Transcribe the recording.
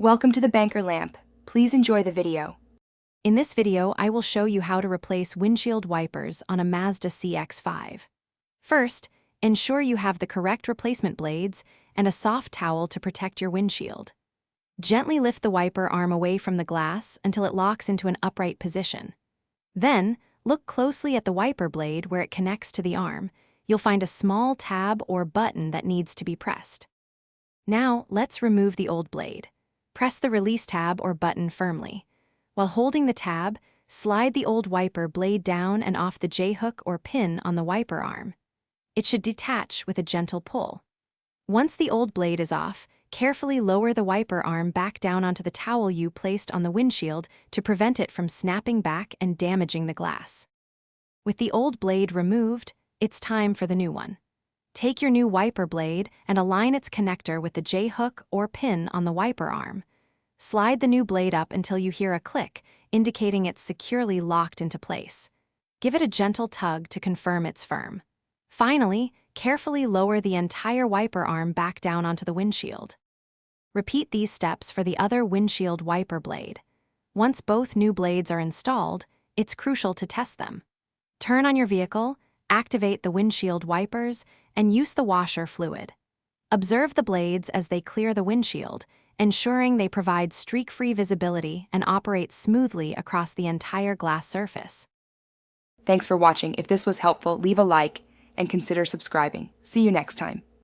Welcome to the Banker Lamp. Please enjoy the video. In this video, I will show you how to replace windshield wipers on a Mazda CX-5. First, ensure you have the correct replacement blades and a soft towel to protect your windshield. Gently lift the wiper arm away from the glass until it locks into an upright position. Then, look closely at the wiper blade where it connects to the arm. You'll find a small tab or button that needs to be pressed. Now, let's remove the old blade. Press the release tab or button firmly. While holding the tab, slide the old wiper blade down and off the J-hook or pin on the wiper arm. It should detach with a gentle pull. Once the old blade is off, carefully lower the wiper arm back down onto the towel you placed on the windshield to prevent it from snapping back and damaging the glass. With the old blade removed, it's time for the new one. Take your new wiper blade and align its connector with the J-hook or pin on the wiper arm. Slide the new blade up until you hear a click, indicating it's securely locked into place. Give it a gentle tug to confirm it's firm. Finally, carefully lower the entire wiper arm back down onto the windshield. Repeat these steps for the other windshield wiper blade. Once both new blades are installed, it's crucial to test them. Turn on your vehicle, activate the windshield wipers, and use the washer fluid. Observe the blades as they clear the windshield, ensuring they provide streak-free visibility and operate smoothly across the entire glass surface. Thanks for watching. If this was helpful, leave a like and consider subscribing. See you next time.